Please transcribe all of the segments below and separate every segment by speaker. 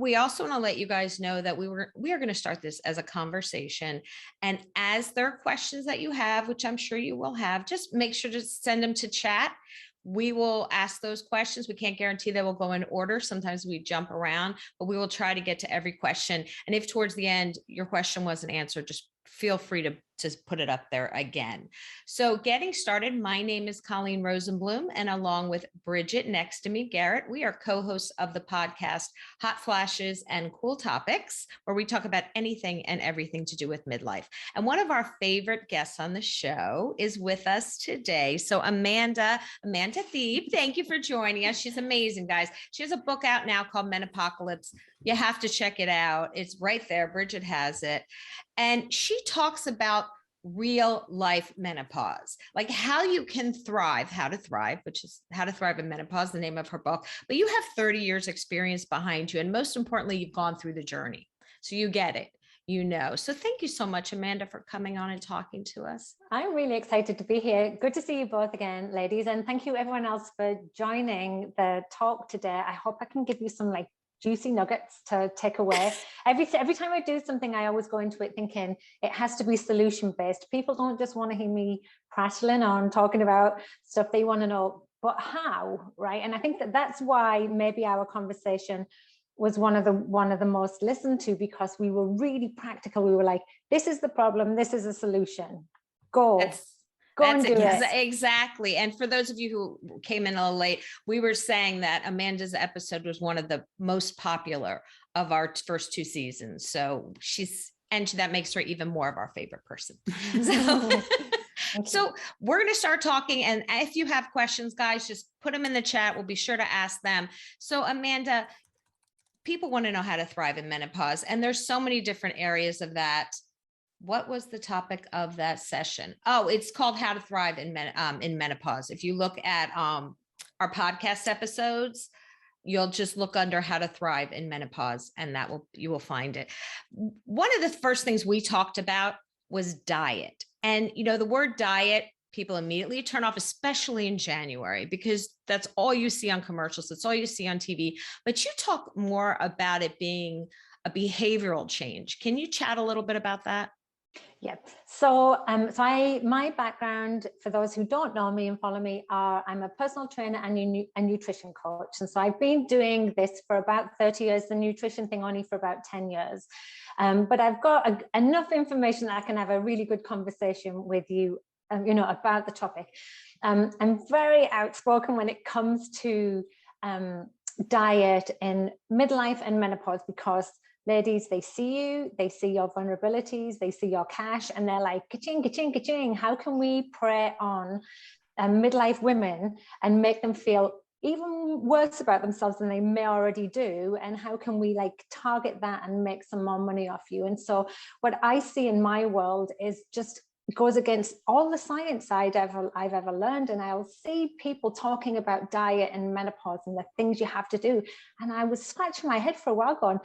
Speaker 1: we also want to let you guys know that we are going to start this as a conversation. And as there are questions that you have, which I'm sure you will have, just make sure to send them to chat. We will ask those questions. We can't guarantee that we'll go in order. Sometimes we jump around, but we will try to get to every question. And if towards the end your question wasn't answered, just feel free to put it up there again. So getting started, my name is Colleen Rosenblum, and along with Bridgett next to me, Garratt, we are co-hosts of the podcast Hot Flashes and Cool Topics, where we talk about anything and everything to do with midlife. And one of our favorite guests on the show is with us today. So Amanda Thebe, thank you for joining us. She's amazing, guys. She has a book out now called Menopacalypse. You have to check it out. It's right there. Bridgett has it. And she talks about real life menopause, like how you can thrive, how to thrive, which is How to Thrive in Menopause, the name of her book. But you have 30 years experience behind you. And most importantly, you've gone through the journey. So you get it, you know. So thank you so much, Amanda, for coming on and talking to us.
Speaker 2: I'm really excited to be here. Good to see you both again, ladies. And thank you everyone else for joining the talk today. I hope I can give you some juicy nuggets to take away. Every time I do something, I always go into it thinking it has to be solution based. People don't just want to hear me prattling on, talking about stuff they want to know, but how, right? And I think that's why maybe our conversation was one of the most listened to, because we were really practical. We were like, this is the problem, this is a solution. Go and do it.
Speaker 1: Exactly. And for those of you who came in a little late, we were saying that Amanda's episode was one of the most popular of our first 2 seasons. So that makes her even more of our favorite person. So we're going to start talking. And if you have questions, guys, just put them in the chat. We'll be sure to ask them. So Amanda, people want to know how to thrive in menopause, and there's so many different areas of that. What was the topic of that session? Oh, it's called How to Thrive in Menopause. If you look at our podcast episodes, you'll just look under How to Thrive in Menopause, and you will find it. One of the first things we talked about was diet. And, the word diet, people immediately turn off, especially in January, because that's all you see on commercials. That's all you see on TV. But you talk more about it being a behavioral change. Can you chat a little bit about that?
Speaker 2: Yeah. So my background, for those who don't know me and follow me, I'm a personal trainer and a nutrition coach. And so I've been doing this for about 30 years, the nutrition thing only for about 10 years. But I've got enough information that I can have a really good conversation with you, about the topic. I'm very outspoken when it comes to diet in midlife and menopause, because ladies, they see your vulnerabilities, they see your cash, and they're like, ka-ching, ka-ching, ka-ching. How can we prey on midlife women and make them feel even worse about themselves than they may already do? And how can we target that and make some more money off you? And so what I see in my world is just goes against all the science I've ever learned. And I'll see people talking about diet and menopause and the things you have to do. And I was scratching my head for a while going,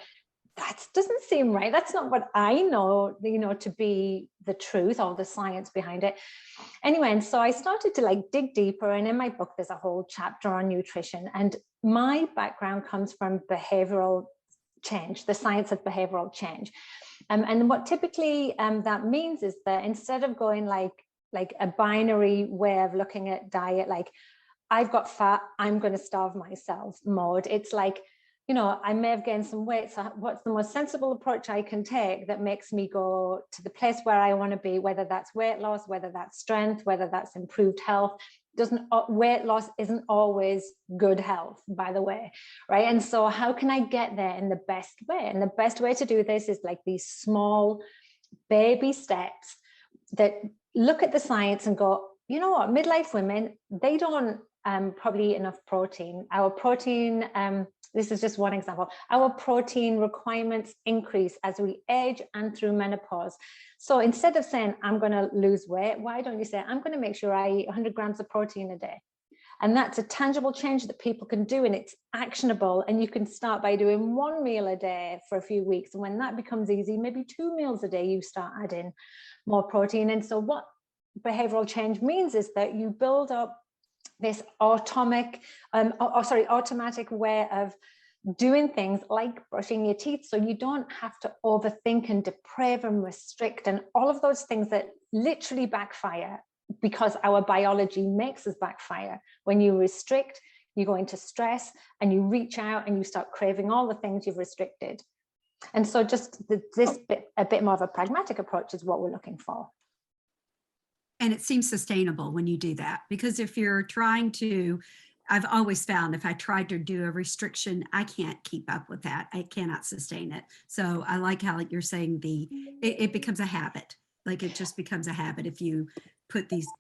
Speaker 2: that doesn't seem right. That's not what I know, to be the truth or the science behind it. Anyway, and so I started to dig deeper. And in my book, there's a whole chapter on nutrition. And my background comes from behavioral change, the science of behavioral change. And what typically that means is that instead of going like a binary way of looking at diet, like I've got fat, I'm going to starve myself mode, it's like, I may have gained some weight. So what's the most sensible approach I can take that makes me go to the place where I want to be, whether that's weight loss, whether that's strength, whether that's improved health. Weight loss isn't always good health, by the way, right? And so how can I get there in the best way? And the best way to do this is these small baby steps that look at the science and go, you know what, midlife women, they don't probably eat enough protein. Our protein, this is just one example, our protein requirements increase as we age and through menopause. So instead of saying, I'm going to lose weight, why don't you say, I'm going to make sure I eat 100 grams of protein a day? And that's a tangible change that people can do, and it's actionable. And you can start by doing 1 meal a day for a few weeks. And when that becomes easy, maybe 2 meals a day, you start adding more protein. And so what behavioral change means is that you build up this automatic way of doing things like brushing your teeth so you don't have to overthink and deprave and restrict and all of those things that literally backfire because our biology makes us backfire. When you restrict, you go into stress and you reach out and you start craving all the things you've restricted. And so just a bit more of a pragmatic approach is what we're looking for.
Speaker 3: And it seems sustainable when you do that, because if you're trying to, I've always found if I tried to do a restriction, I can't keep up with that. I cannot sustain it. So I like how you're saying it becomes a habit. Like it just becomes a habit if you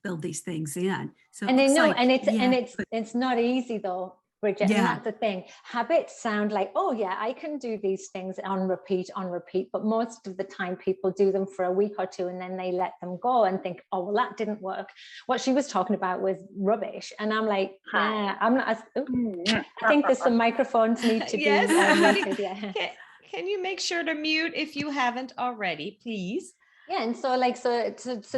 Speaker 3: build these things in. So
Speaker 2: and they know, like, it's not easy though, Bridgett. Yeah. And that's the thing. Habits sound like, oh yeah, I can do these things on repeat, but most of the time people do them for a week or two and then they let them go and think, oh, well, that didn't work. What she was talking about was rubbish. And I'm like, yeah, I'm not as, I think there's some microphones need to be muted. Yeah.
Speaker 1: Can you make sure to mute if you haven't already, please?
Speaker 2: Yeah, and so like so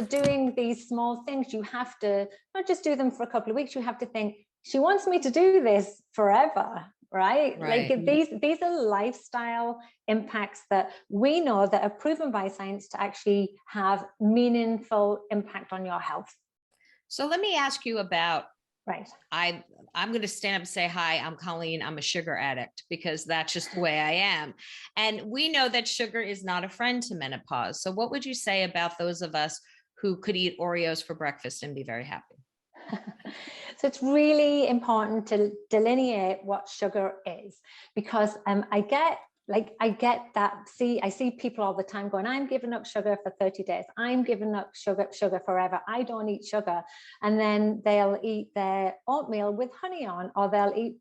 Speaker 2: doing these small things, you have to not just do them for a couple of weeks. You have to think, she wants me to do this forever, right? Like these are lifestyle impacts that we know that are proven by science to actually have meaningful impact on your health.
Speaker 1: So let me ask you about.
Speaker 2: Right.
Speaker 1: I'm going to stand up and say, hi, I'm Colleen. I'm a sugar addict because that's just the way I am. And we know that sugar is not a friend to menopause. So what would you say about those of us who could eat Oreos for breakfast and be very happy?
Speaker 2: So it's really important to delineate what sugar is, because I get that. I see people all the time going, I'm giving up sugar for 30 days. I'm giving up sugar forever. I don't eat sugar. And then they'll eat their oatmeal with honey on, or they'll eat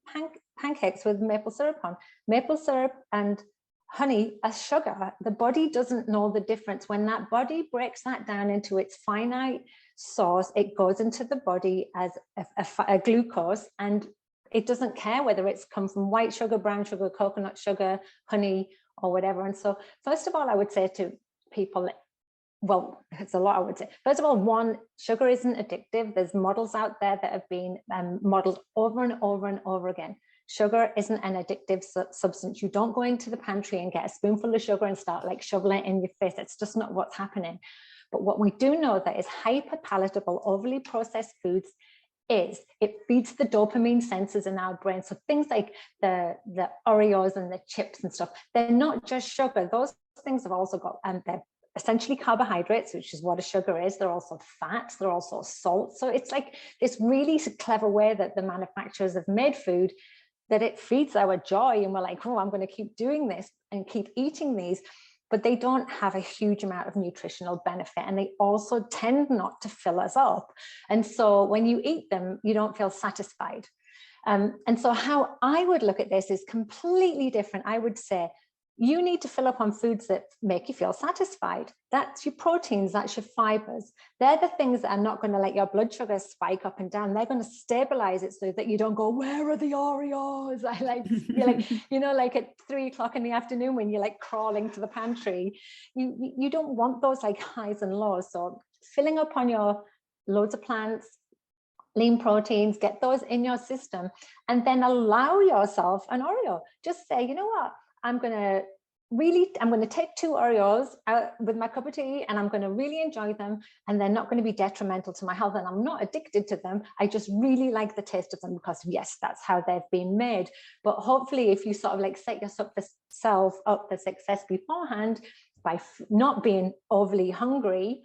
Speaker 2: pancakes with maple syrup on. Maple syrup and honey as sugar. The body doesn't know the difference. When that body breaks that down into its finite source, it goes into the body as a glucose, and it doesn't care whether it's come from white sugar, brown sugar, coconut sugar, honey, or whatever. And so first of all, I would say to people, well, it's a lot I would say. First of all, one, sugar isn't addictive. There's models out there that have been modeled over and over and over again. Sugar isn't an addictive substance. You don't go into the pantry and get a spoonful of sugar and start like shoveling it in your face. It's just not what's happening. But what we do know that is hyperpalatable, overly processed foods is it feeds the dopamine sensors in our brain. So things like the Oreos and the chips and stuff, they're not just sugar. Those things have also got, they're essentially carbohydrates, which is what a sugar is. They're also fats, they're also salt. So it's like this really clever way that the manufacturers have made food that it feeds our joy. And we're like, oh, I'm going to keep doing this and keep eating these. But they don't have a huge amount of nutritional benefit, and they also tend not to fill us up. And so when you eat them, you don't feel satisfied. And so how I would look at this is completely different. I would say you need to fill up on foods that make you feel satisfied. That's your proteins, that's your fibers. They're the things that are not going to let your blood sugar spike up and down. They're going to stabilize it so that you don't go, where are the Oreos? You're like, you know, like at 3 o'clock in the afternoon when you're like crawling to the pantry, you don't want those like highs and lows. So filling up on your loads of plants, lean proteins, get those in your system, and then allow yourself an Oreo. Just say, you know what? I'm going to take 2 Oreos out with my cup of tea, and I'm going to really enjoy them, and they're not going to be detrimental to my health, and I'm not addicted to them. I just really like the taste of them because yes, that's how they've been made. But hopefully if you sort of like set yourself up for success beforehand by not being overly hungry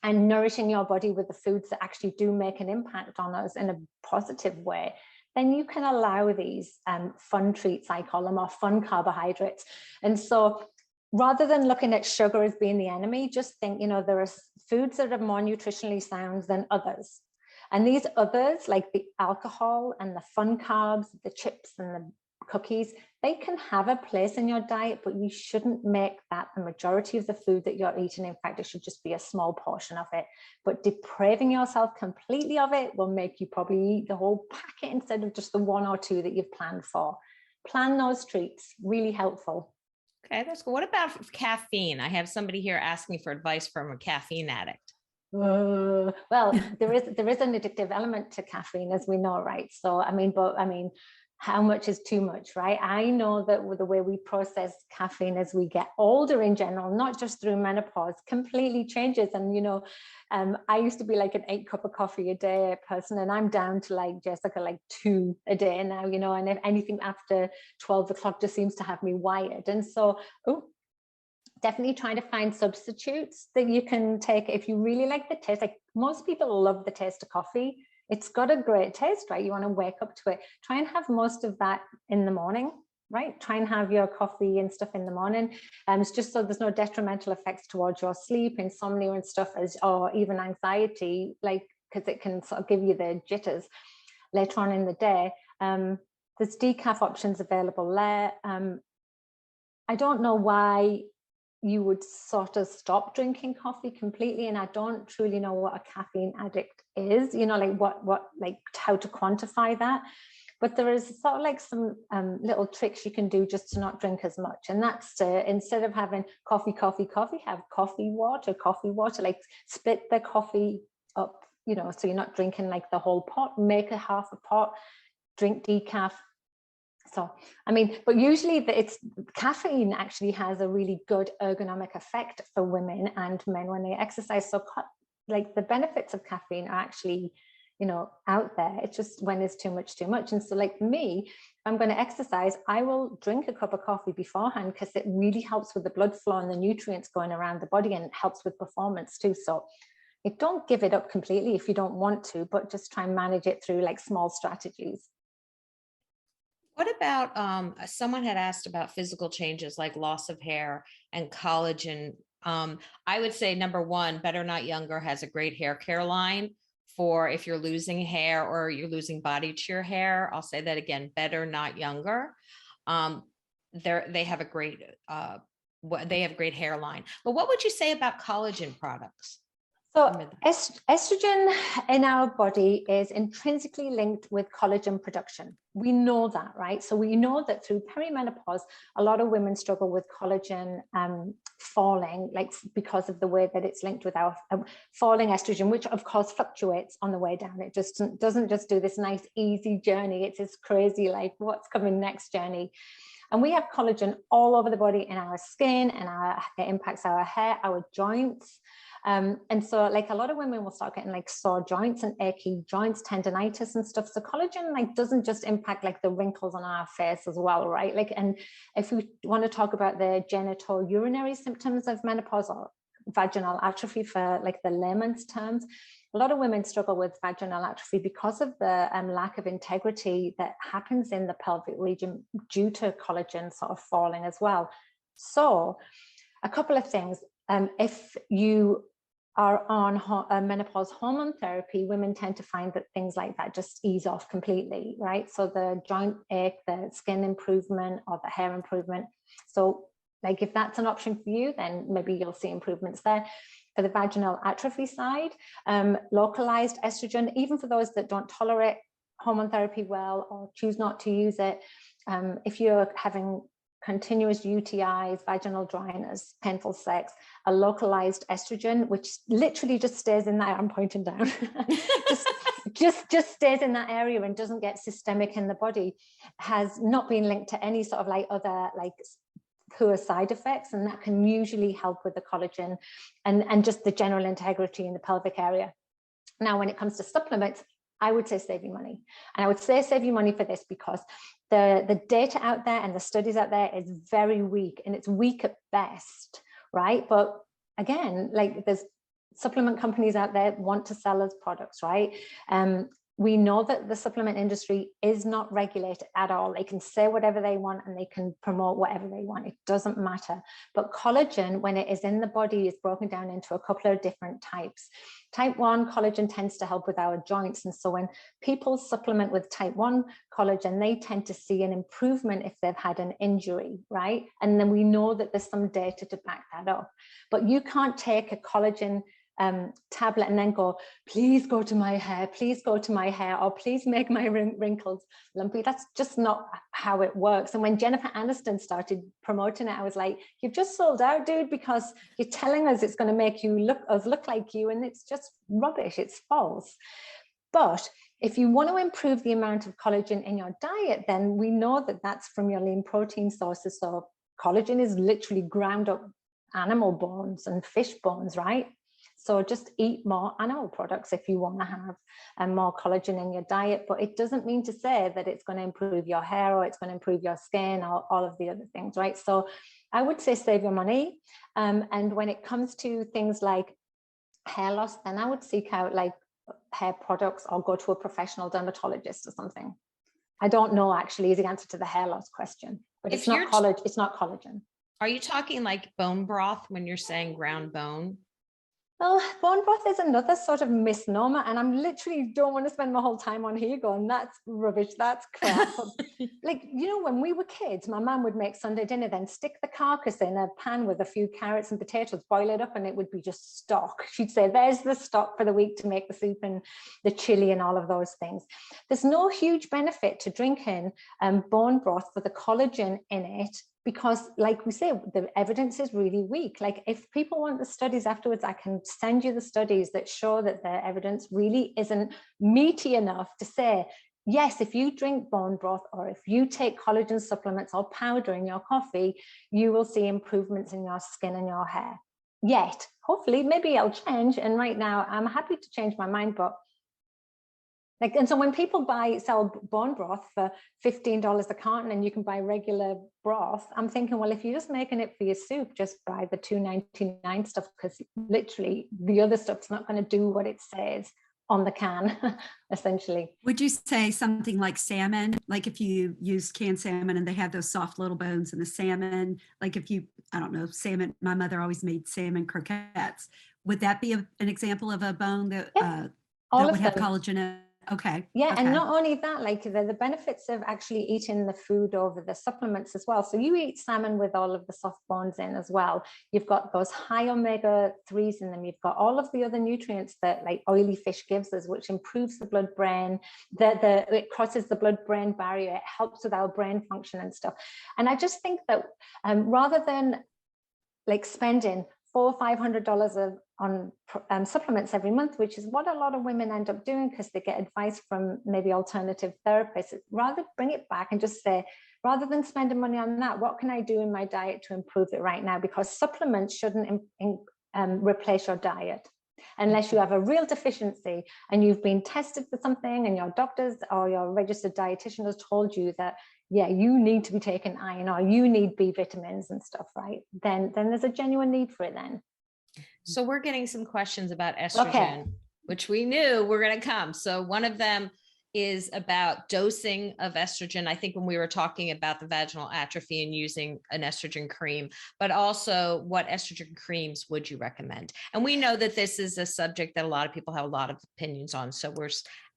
Speaker 2: and nourishing your body with the foods that actually do make an impact on us in a positive way, then you can allow these fun treats, I call them, or fun carbohydrates. And so rather than looking at sugar as being the enemy, just think, you know, there are foods that are more nutritionally sound than others. And these others, like the alcohol and the fun carbs, the chips and the cookies, they can have a place in your diet, but you shouldn't make that the majority of the food that you're eating. In fact, it should just be a small portion of it. But depraving yourself completely of it will make you probably eat the whole packet instead of just the 1 or 2 that you've planned for. Plan those treats, really helpful.
Speaker 1: Okay, that's cool. What about caffeine? I have somebody here asking for advice from a caffeine addict.
Speaker 2: Well, there is an addictive element to caffeine, as we know, right? So, I mean, how much is too much, right? I know that with the way we process caffeine as we get older in general, not just through menopause, completely changes. And, you know, I used to be like an 8 cup of coffee a day person, and I'm down to like Jessica, like 2 a day now, you know, and if anything after 12 o'clock just seems to have me wired. And so, definitely trying to find substitutes that you can take if you really like the taste. Like most people love the taste of coffee. It's got a great taste, right? You want to wake up to it. Try and have most of that in the morning, right? Try and have your coffee and stuff in the morning. It's just so there's no detrimental effects towards your sleep, insomnia and stuff, or even anxiety, like, because it can sort of give you the jitters later on in the day. There's decaf options available there. I don't know why you would sort of stop drinking coffee completely, and I don't truly know what a caffeine addict is, you know, like what like how to quantify that. But there is sort of like some little tricks you can do just to not drink as much, and that's to, instead of having coffee, have coffee water, like split the coffee up, you know, so you're not drinking like the whole pot, make a half a pot, drink decaf. So, I mean, but usually it's caffeine actually has a really good ergonomic effect for women and men when they exercise. So like the benefits of caffeine are actually, you know, out there. It's just when there's too much. And so like me, if I'm going to exercise, I will drink a cup of coffee beforehand because it really helps with the blood flow and the nutrients going around the body, and it helps with performance too. So don't give it up completely if you don't want to, but just try and manage it through like small strategies.
Speaker 1: What about, someone had asked about physical changes like loss of hair and collagen. I would say number one, Better Not Younger has a great hair care line for if you're losing hair or you're losing body to your hair. I'll say that again, Better Not Younger. They have a great, they have great hairline. But what would you say about collagen products?
Speaker 2: So estrogen in our body is intrinsically linked with collagen production. We know that, right? So we know that through perimenopause, a lot of women struggle with collagen falling, like because of the way that it's linked with our falling estrogen, which of course fluctuates on the way down. It just doesn't just do this nice, easy journey. It's this crazy, like what's coming next journey. And we have collagen all over the body, in our skin, and it impacts our hair, our joints. And so like a lot of women will start getting like sore joints and achy joints, tendinitis and stuff. So collagen like doesn't just impact like the wrinkles on our face as well, right? Like, and if we want to talk about the genital urinary symptoms of menopause, or vaginal atrophy for like the layman's terms, a lot of women struggle with vaginal atrophy because of the lack of integrity that happens in the pelvic region due to collagen sort of falling as well. So a couple of things. If you are on menopause hormone therapy, women tend to find that things like that just ease off completely, right? So the joint ache, the skin improvement, or the hair improvement. So like if that's an option for you, then maybe you'll see improvements there. For the vaginal atrophy side, localized estrogen, even for those that don't tolerate hormone therapy well or choose not to use it, if you're having continuous UTIs, vaginal dryness, painful sex, a localized estrogen, which literally just stays in that, I'm pointing down, just stays in that area and doesn't get systemic in the body, has not been linked to any sort of like other like poor side effects, and that can usually help with the collagen and just the general integrity in the pelvic area. Now, when it comes to supplements, I would say save your money. And I would say save your money for this because the data out there and the studies out there is very weak, and it's weak at best, right? But again, like there's supplement companies out there want to sell us products, right? We know that the supplement industry is not regulated at all. They can say whatever they want and they can promote whatever they want. It doesn't matter. But collagen, when it is in the body, is broken down into a couple of different types. Type 1 collagen tends to help with our joints. And so when people supplement with type 1 collagen, they tend to see an improvement if they've had an injury, right? And then we know that there's some data to back that up. But you can't take a collagen tablet and then go, please go to my hair, please go to my hair, or please make my wrinkles lumpy. That's just not how it works. And when Jennifer Aniston started promoting it, I was like, you've just sold out, dude, because you're telling us it's going to make you look like you, and it's just rubbish. It's false. But If you want to improve the amount of collagen in your diet, then we know that that's from your lean protein sources. So collagen is literally ground up animal bones and fish bones, right? So just eat more animal products if you want to have more collagen in your diet. But it doesn't mean to say that it's going to improve your hair or it's going to improve your skin or all of the other things, right? So I would say save your money. And when it comes to things like hair loss, then I would seek out like hair products or go to a professional dermatologist or something. I don't know actually is the answer to the hair loss question, but it's not collagen. It's not collagen.
Speaker 1: Are you talking like bone broth when you're saying ground bone?
Speaker 2: Well, bone broth is another sort of misnomer, and I'm literally don't want to spend my whole time on here going, that's rubbish, that's crap. Like, you know, when we were kids, my mum would make Sunday dinner, then stick the carcass in a pan with a few carrots and potatoes, boil it up, and it would be just stock. She'd say, there's the stock for the week to make the soup and the chili and all of those things. There's no huge benefit to drinking bone broth for the collagen in it, because like we say, the evidence is really weak. Like if people want the studies afterwards, I can send you the studies that show that the evidence really isn't meaty enough to say, yes, if you drink bone broth or if you take collagen supplements or powder in your coffee, you will see improvements in your skin and your hair. Yet, hopefully, maybe I'll change. And right now I'm happy to change my mind, but like, and so when people sell bone broth for $15 a carton and you can buy regular broth, I'm thinking, well, if you're just making it for your soup, just buy the $2.99 stuff, because literally the other stuff's not going to do what it says on the can, essentially.
Speaker 3: Would you say something like salmon, like if you use canned salmon and they have those soft little bones in the salmon, like if you, I don't know, salmon, my mother always made salmon croquettes. Would that be an example of a bone that, that would have collagen in? Okay.
Speaker 2: Yeah,
Speaker 3: okay.
Speaker 2: and not only that, like the benefits of actually eating the food over the supplements as well. So you eat salmon with all of the soft bones in as well. You've got those high omega-3s in them. You've got all of the other nutrients that like oily fish gives us, which improves the blood-brain. It crosses the blood-brain barrier. It helps with our brain function and stuff. And I just think that rather than like spending $400 or $500 on supplements every month, which is what a lot of women end up doing because they get advice from maybe alternative therapists, rather bring it back and just say, rather than spending money on that, what can I do in my diet to improve it right now? Because supplements shouldn't replace your diet unless you have a real deficiency and you've been tested for something and your doctors or your registered dietitian has told you that, yeah, you need to be taking iron or you need B vitamins and stuff, right? Then there's a genuine need for it then.
Speaker 1: So we're getting some questions about estrogen, which we knew were going to come. So one of them is about dosing of estrogen. I think when we were talking about the vaginal atrophy and using an estrogen cream, but also what estrogen creams would you recommend? And we know that this is a subject that a lot of people have a lot of opinions on. So we're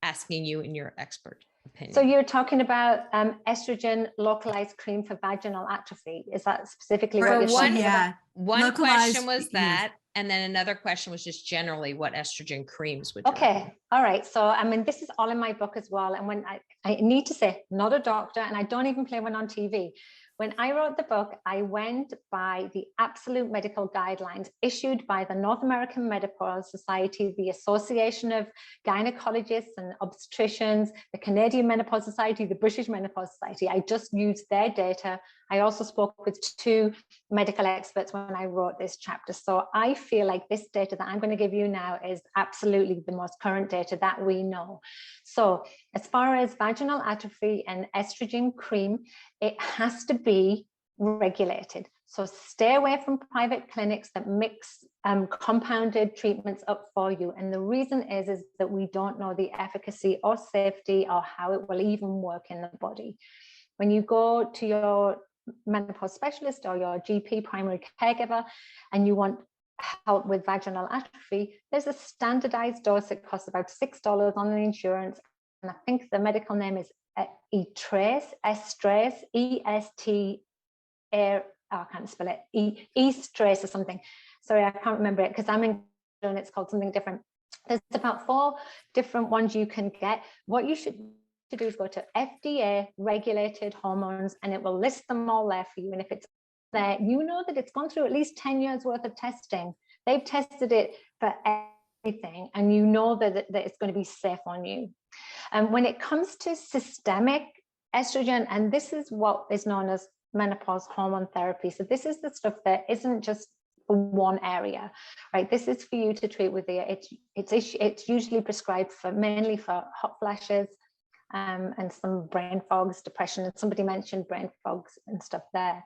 Speaker 1: asking you in your expert opinion.
Speaker 2: So you're talking about estrogen localized cream for vaginal atrophy. Is that specifically what you're talking about?
Speaker 1: One question was that. And then another question was just generally what estrogen creams would you recommend?
Speaker 2: All right. So, I mean, this is all in my book as well. And when I need to say, not a doctor, and I don't even play one on TV. When I wrote the book, I went by the absolute medical guidelines issued by the North American Menopause Society, the Association of Gynecologists and Obstetricians, the Canadian Menopause Society, the British Menopause Society. I just used their data. I also spoke with 2 medical experts when I wrote this chapter. So I feel like this data that I'm going to give you now is absolutely the most current data that we know. So as far as vaginal atrophy and estrogen cream, it has to be regulated. So stay away from private clinics that mix compounded treatments up for you. And the reason is that we don't know the efficacy or safety or how it will even work in the body. When you go to your menopause specialist or your GP primary caregiver and you want help with vaginal atrophy, there's a standardized dose that costs about $6 on the insurance. And I think the medical name is Estrace, E-S-T, I can't spell it, Estrace or something. Sorry, I can't remember it because I'm in and it's called something different. There's about 4 different ones you can get. What you should do is go to FDA regulated hormones and it will list them all there for you. And if it's there, you know that it's gone through at least 10 years worth of testing. They've tested it for everything and and you know that it's going to be safe on you. And when it comes to systemic estrogen, and this is what is known as menopause hormone therapy. So this is the stuff that isn't just for one area, right? This is for you to treat with it's usually prescribed for mainly for hot flashes, and some brain fogs, depression, and somebody mentioned brain fogs and stuff there.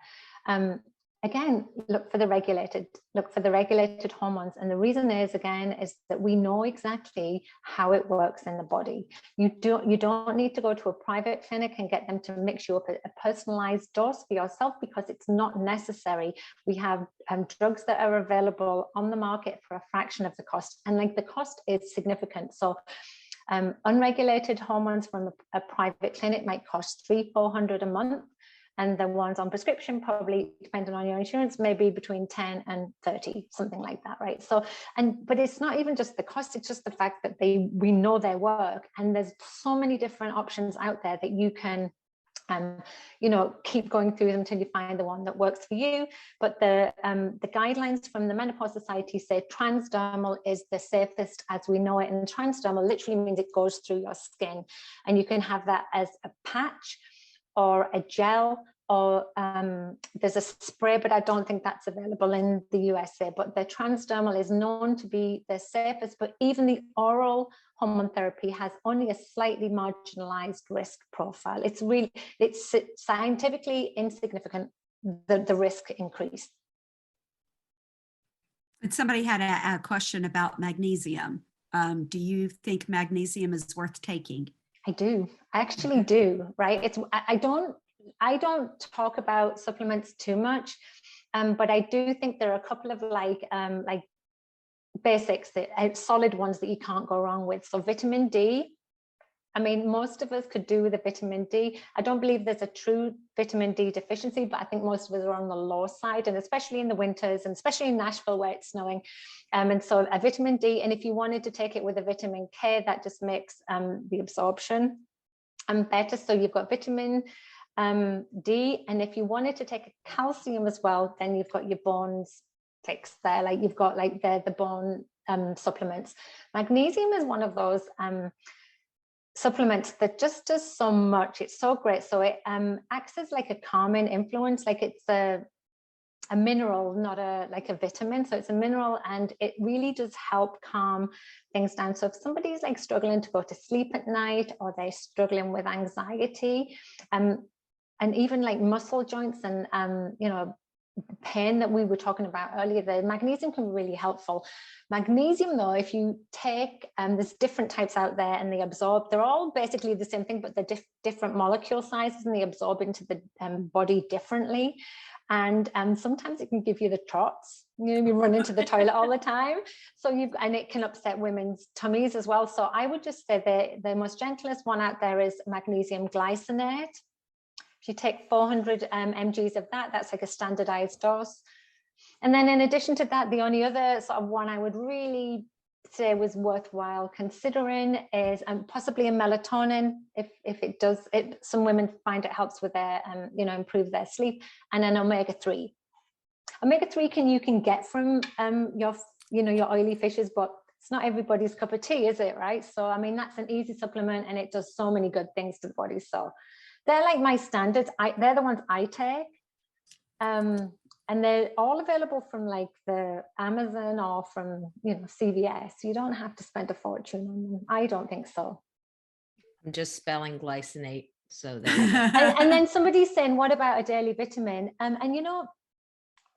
Speaker 2: Again, look for the regulated hormones. And the reason is, again, is that we know exactly how it works in the body. You don't need to go to a private clinic and get them to mix you up a personalized dose for yourself, because it's not necessary. We have drugs that are available on the market for a fraction of the cost, and like the cost is significant. So unregulated hormones from a private clinic might cost $300-400 a month. And the ones on prescription, probably depending on your insurance, maybe between 10 and 30, something like that, right? So, but it's not even just the cost, it's just the fact that we know their work, and there's so many different options out there that you can, keep going through them until you find the one that works for you. But the guidelines from the Menopause Society say transdermal is the safest as we know it. And transdermal literally means it goes through your skin, and you can have that as a patch or a gel, or there's a spray, but I don't think that's available in the USA. But the transdermal is known to be the safest, but even the oral hormone therapy has only a slightly marginalized risk profile. It's scientifically insignificant, the risk increase.
Speaker 3: But somebody had a question about magnesium. Do you think magnesium is worth taking?
Speaker 2: I do. I actually do, right? I don't talk about supplements too much, but I do think there are a couple of like basics, solid ones that you can't go wrong with. So vitamin D. I mean, most of us could do with a vitamin D. I don't believe there's a true vitamin D deficiency, but I think most of us are on the low side, and especially in the winters, and especially in Nashville where it's snowing. And so a vitamin D, and if you wanted to take it with a vitamin K, that just makes the absorption better. So you've got vitamin D, and if you wanted to take a calcium as well, then you've got your bones fixed there. Like you've got like the bone supplements. Magnesium is one of those supplements that just does so much. It's so great. So it acts as like a calming influence, like it's a mineral, not like a vitamin. So it's a mineral, and it really does help calm things down. So if somebody's like struggling to go to sleep at night, or they're struggling with anxiety, and even like muscle joints and pain that we were talking about earlier, the magnesium can be really helpful. Magnesium, though, if you take, there's different types out there, and they absorb, they're all basically the same thing, but they're different molecule sizes, and they absorb into the body differently. And sometimes it can give you the trots, you run into the toilet all the time. So and it can upset women's tummies as well. So I would just say the most gentlest one out there is magnesium glycinate. If you take 400 mgs of that, that's like a standardized dose. And then in addition to that, the only other sort of one I would really say was worthwhile considering is possibly a melatonin, if it does, some women find it helps with their, improve their sleep, and an omega-3. Omega-3 you can get from your oily fishes, but it's not everybody's cup of tea, is it, right? So, I mean, that's an easy supplement, and it does so many good things to the body. So they're like my standards. They're the ones I take. And they're all available from like the Amazon or from, CVS. You don't have to spend a fortune on them. I don't think so.
Speaker 1: I'm just spelling glycinate. So
Speaker 2: and then somebody's saying, what about a daily vitamin? And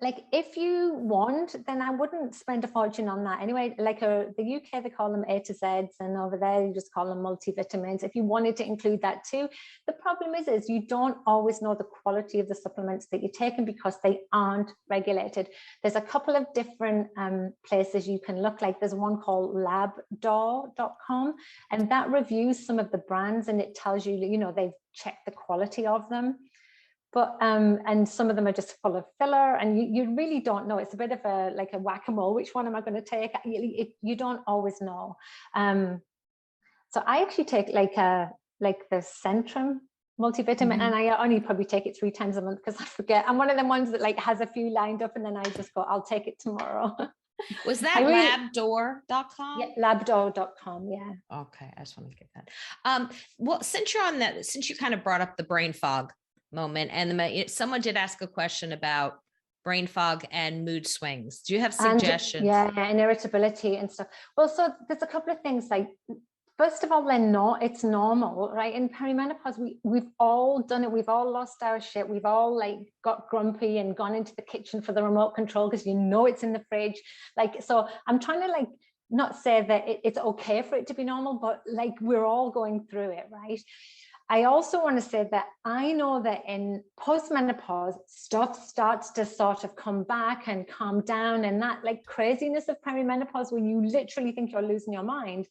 Speaker 2: like if you want, then I wouldn't spend a fortune on that anyway. Like the UK, they call them A to Zs, and over there you just call them multivitamins. If you wanted to include that too, the problem is you don't always know the quality of the supplements that you're taking because they aren't regulated. There's a couple of different places you can look. Like there's one called labdoor.com, and that reviews some of the brands, and it tells you, they've checked the quality of them. But and some of them are just full of filler, and you really don't know. It's a bit of a whack-a-mole. Which one am I going to take? You don't always know. So I actually take like the Centrum multivitamin, and I only probably take it 3 times a month because I forget. I'm one of them ones that has a few lined up, and then I just go, I'll take it tomorrow.
Speaker 1: Was that labdoor.com?
Speaker 2: Yeah, labdoor.com. Yeah.
Speaker 1: Okay, I just want to get that. Well, since you're on that, since you kind of brought up the brain fog moment, and someone did ask a question about brain fog and mood swings. Do you have suggestions?
Speaker 2: And irritability and stuff. Well, so there's a couple of things. Like, first of all, it's normal, right? In perimenopause, we've all done it. We've all lost our shit. We've all like got grumpy and gone into the kitchen for the remote control because it's in the fridge. Like, so I'm trying to like not say that it's okay for it to be normal, but like we're all going through it, right? I also want to say that I know that in postmenopause, stuff starts to sort of come back and calm down, and that like craziness of perimenopause when you literally think you're losing your mind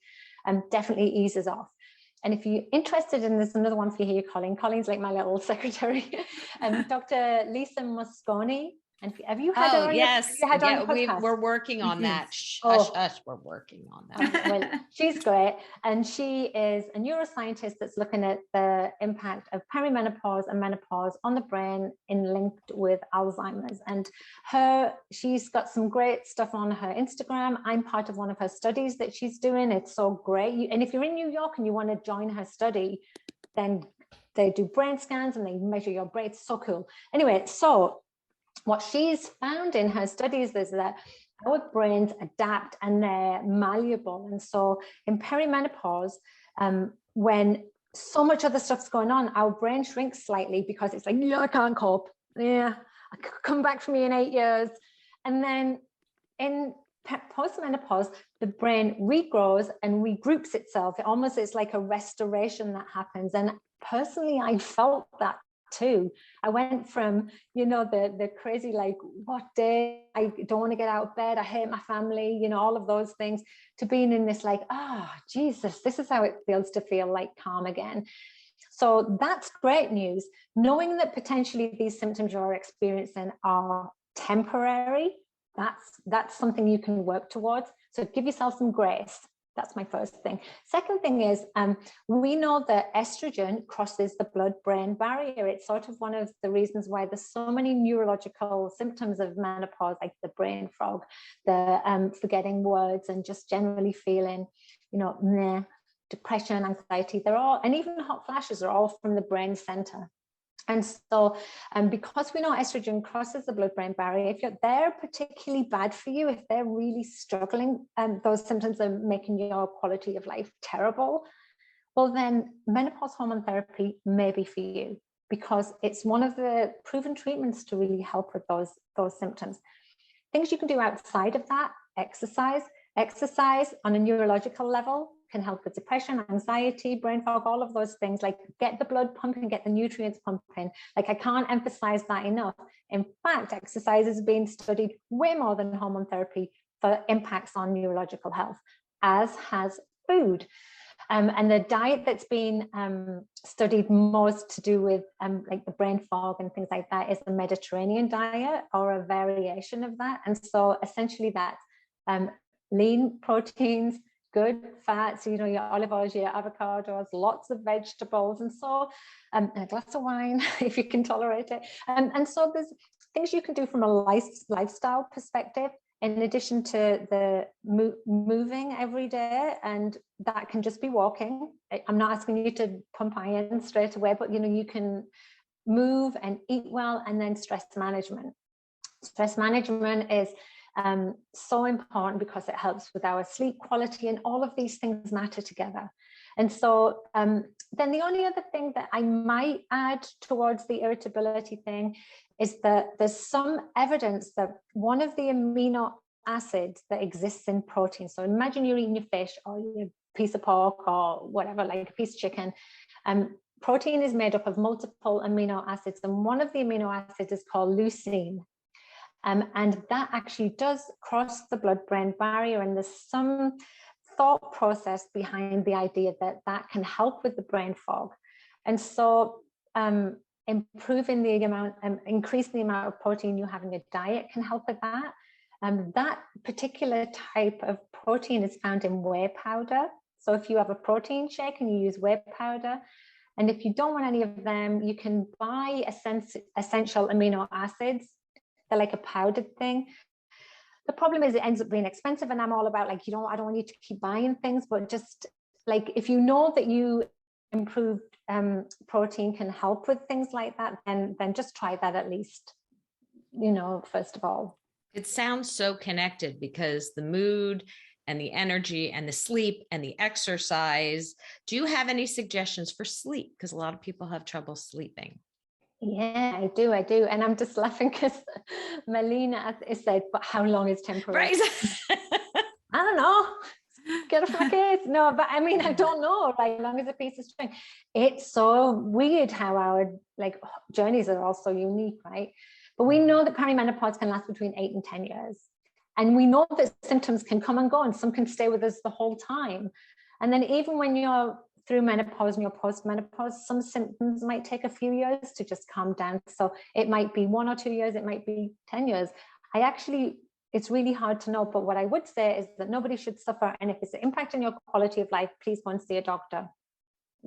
Speaker 2: definitely eases off. And if you're interested in, there's another one for you here, Colleen. Colleen's like my little secretary. Dr. Lisa Mosconi. And have you had her on
Speaker 1: yes.
Speaker 2: your, have you had on the podcast?
Speaker 1: We're working on that. We're working on that.
Speaker 2: Well, she's great. And she is a neuroscientist that's looking at the impact of perimenopause and menopause on the brain linked with Alzheimer's. And she's got some great stuff on her Instagram. I'm part of one of her studies that she's doing. It's so great. And if you're in New York and you want to join her study, then they do brain scans and they measure your brain. It's so cool. Anyway, so what she's found in her studies is that our brains adapt and they're malleable. And so in perimenopause, when so much other stuff's going on, our brain shrinks slightly because it's like, yeah, I can't cope. Yeah, I come back from me in 8 years. And then in postmenopause, the brain regrows and regroups itself. It's like a restoration that happens. And personally, I felt that too. I went from, the crazy, like, what day, I don't want to get out of bed, I hate my family, all of those things, to being in this like, Jesus, this is how it feels to feel like calm again. So that's great news. Knowing that potentially these symptoms you're experiencing are temporary, that's something you can work towards. So give yourself some grace. That's my first thing. Second thing is, we know that estrogen crosses the blood-brain barrier. It's sort of one of the reasons why there's so many neurological symptoms of menopause, like the brain fog, the forgetting words, and just generally feeling, depression, anxiety. And even hot flashes are all from the brain center. And so because we know estrogen crosses the blood-brain barrier, if they're particularly bad for you, if they're really struggling, those symptoms are making your quality of life terrible, well, then menopause hormone therapy may be for you, because it's one of the proven treatments to really help with those symptoms. Things you can do outside of that: exercise on a neurological level can help with depression, anxiety, brain fog, all of those things. Like, get the blood pumping, get the nutrients pumping. Like, I can't emphasize that enough. In fact, exercise is being studied way more than hormone therapy for impacts on neurological health, as has food. And the diet that's been studied most to do with like the brain fog and things like that is the Mediterranean diet, or a variation of that. And so essentially that's lean proteins, good fats, your olive oils, your avocados, lots of vegetables, and so a glass of wine if you can tolerate it. And so there's things you can do from a lifestyle perspective, in addition to the moving every day, and that can just be walking. I'm not asking you to pump iron straight away, but you can move and eat well. And then stress management. Stress management is so important because it helps with our sleep quality, and all of these things matter together. And so then the only other thing that I might add towards the irritability thing is that there's some evidence that one of the amino acids that exists in protein, so imagine you're eating your fish or your piece of pork or whatever, like a piece of chicken, protein is made up of multiple amino acids, and one of the amino acids is called leucine. And that actually does cross the blood-brain barrier, and there's some thought process behind the idea that that can help with the brain fog. And so increasing the amount of protein you have in your diet can help with that. That particular type of protein is found in whey powder. So if you have a protein shake and you use whey powder, and if you don't want any of them, you can buy essential amino acids. They're like a powdered thing. the problem is it ends up being expensive, and I'm all about like, I don't want you to keep buying things, but just like, if you know that you improved protein can help with things like that, then just try that at least, first of all.
Speaker 1: It sounds so connected, because the mood and the energy and the sleep and the exercise. Do you have any suggestions for sleep? Because a lot of people have trouble sleeping.
Speaker 2: Yeah, I do. And I'm just laughing because Melina has said, but how long is temporary?
Speaker 1: Right.
Speaker 2: I don't know. Get off my case. No, but I mean, I don't know. Like, long as a piece of string. It's so weird how our like journeys are all so unique, right? But we know that perimenopause can last between 8 and 10 years. And we know that symptoms can come and go, and some can stay with us the whole time. And then even when you're through menopause and you're post-menopause, some symptoms might take a few years to just calm down. So it might be 1 or 2 years, it might be 10 years. It's really hard to know, but what I would say is that nobody should suffer. And if it's impacting your quality of life, please go and see a doctor.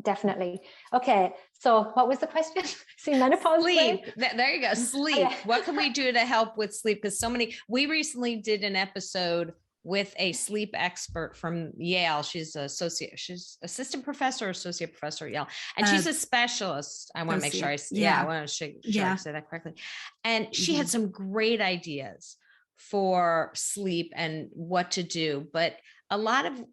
Speaker 2: Definitely. Okay, so what was the question? See, menopause.
Speaker 1: Sleep. There you go. Sleep.
Speaker 2: Yeah.
Speaker 1: What can we do to help with sleep? Because we recently did an episode with a sleep expert from Yale. She's assistant professor, associate professor at Yale, and she's a specialist. I want to make sure I want to sure I say that correctly. And she had some great ideas for sleep and what to do, but a lot of